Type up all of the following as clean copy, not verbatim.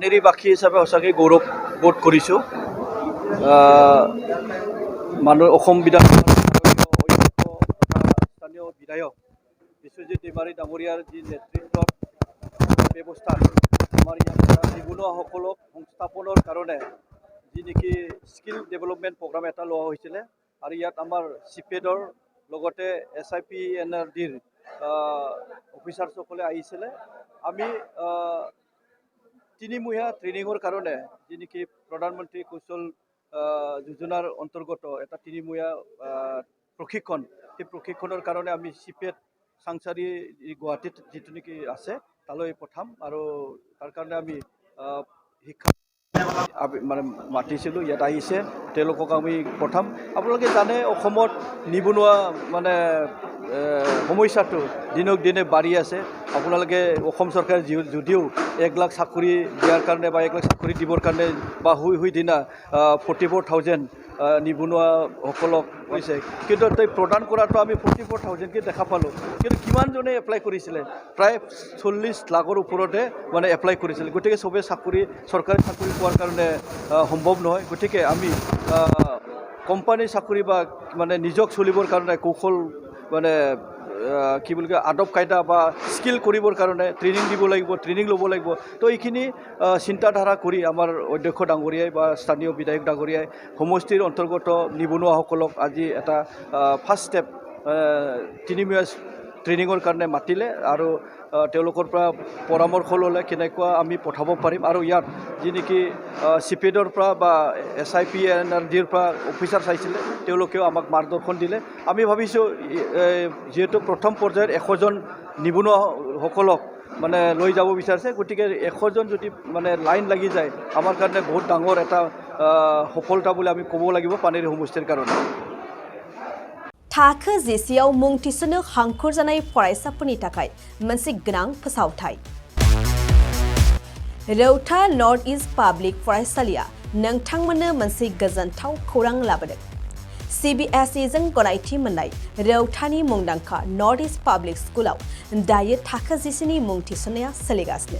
নিৰীবাসী হিচাপে সঁচাকৈ গৌৰৱ বোধ কৰিছোঁ মানুহ অসম বিধানসভাৰ স্থানীয় বিধায়ক বিশ্বজিৎ দৈমাৰী ডাঙৰীয়াৰ যি নেতৃত্বত ব্যৱস্থা আমাৰ ইয়াত নিবনুৱাসকলক সংস্থাপনৰ কাৰণে যি নেকি স্কিল ডেভেলপমেণ্ট প্ৰগ্ৰাম এটা লোৱা হৈছিলে আৰু ইয়াত আমাৰ চিপেডৰ লগতে SIPNRDৰ অফিচাৰসকলে আহিছিলে আমি তিনিমহীয়া ট্ৰেইনিঙৰ কাৰণে যি নেকি প্ৰধানমন্ত্ৰী কৌশল যোজনাৰ অন্তৰ্গত এটা তিনিমহীয়া প্ৰশিক্ষণ সেই প্ৰশিক্ষণৰ কাৰণে আমি চিপেড চাংচাৰী গুৱাহাটীত যিটো নেকি আছে তালৈ পঠাম আৰু তাৰ কাৰণে আমি শিক্ষা মানে মাতিছিলোঁ ইয়াত আহিছে তেওঁলোকক আমি পঠাম আপোনালোকে জানে অসমত নিবনুৱা মানে সমস্যাটো দিনক দিনে বাঢ়ি আছে আপোনালোকে অসম চৰকাৰে যদিও 1 লাখ চাকৰি দিয়াৰ কাৰণে বা 1 লাখ চাকৰি দিবৰ কাৰণে বা দিনা 44,000 নিবনুৱাসকলক কৈছে কিন্তু তই প্ৰদান কৰাটো আমি 44,000কে দেখা পালোঁ কিন্তু কিমানজনে এপ্লাই কৰিছিলে প্ৰায় 40 লাখৰ ওপৰতে মানে এপ্লাই কৰিছিলে গতিকে চবেই চাকৰি চৰকাৰী চাকৰি পোৱাৰ কাৰণে সম্ভৱ নহয় গতিকে আমি কোম্পানী চাকৰি বা মানে নিজক চলিবৰ কাৰণে কৌশল মানে কি বুলি কয় আদব কায়দা বা স্কিল কৰিবৰ কাৰণে ট্ৰেইনিং দিব লাগিব ট্ৰেইনিং ল'ব লাগিব তো এইখিনি চিন্তাধাৰা কৰি আমাৰ অধ্যক্ষ ডাঙৰীয়াই বা স্থানীয় বিধায়ক ডাঙৰীয়াই সমষ্টিৰ অন্তৰ্গত নিবনুৱাসকলক আজি এটা ফাৰ্ষ্ট ষ্টেপ তিনিমহীয়া ট্ৰেইনিঙৰ কাৰণে মাতিলে আৰু তেওঁলোকৰ পৰা পৰামৰ্শ ল'লে কেনেকুৱা আমি পঠাব পাৰিম আৰু ইয়াত যি নেকি চিপেডৰ পৰা বা SIPNRDৰ পৰা অফিচাৰ চাইছিলে তেওঁলোকেও আমাক মাৰ্গদৰ্শন দিলে আমি ভাবিছোঁ যিহেতু প্ৰথম পৰ্যায়ত 100জন নিবনুৱাসকলক মানে লৈ যাব বিচাৰিছে গতিকে 100জন যদি মানে লাইন লাগি যায় আমাৰ কাৰণে বহুত ডাঙৰ এটা সফলতা বুলি আমি ক'ব লাগিব পানেৰী সমষ্টিৰ কাৰণে थाखो जिसेयाव मुं थिसननो हांखुर जानाय फरायसाफोरनि थाखाय मोनसे गोनां फोसावथाय रौता नर्थ इस्ट पाब्लिक फरायसालिया नोंथांमोननो मोनसे गोजोनथाव खौरां लाबोदों CBSE जों गनायथि मोननाय रौतानि मुंदांखा नर्थ इस्ट पाब्लिक स्कुलाव दायो थाखो जिसेनि मुं थिसननाया सोलिगासिनो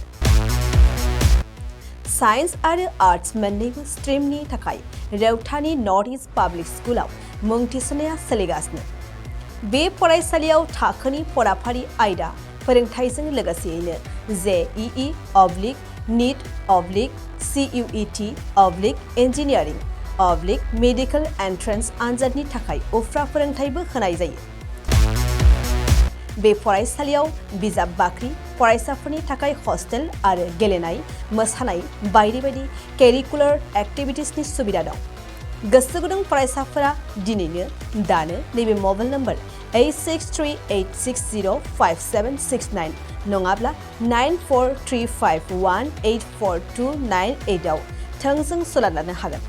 साइन्स आरो आर्ट्स मोन्नैबो स्ट्रीमनि थाखाय रौतानि नर्थ इस्ट पाब्लिक स्कुलाव मुं थिसननाया सोलिगासिनो बे फरायसालियाव थाखोनि फराफारि आयदा फोरोंथायजों लोगोसेयैनो JEE NEET CUET engineering medical entrance आनजादनि थाखाय उफ्रा फोरोंथायबो होनाय जायो बे फरायसालियाव बिजाब बाख्रि फरायसाफोरनि थाखाय हस्टेल आरो गेलेनाय मोसानाय बायदि बायदि केरिकुलार एक्टिभिटिसनि सुबिदा दं गोसो गुदुं फरायसाफोरा दिनैनो दानो नैबे मबाइल नम्बर 8638605769 नङाब्ला 9435184298 आव थोंजों सोलाद लानो हागोन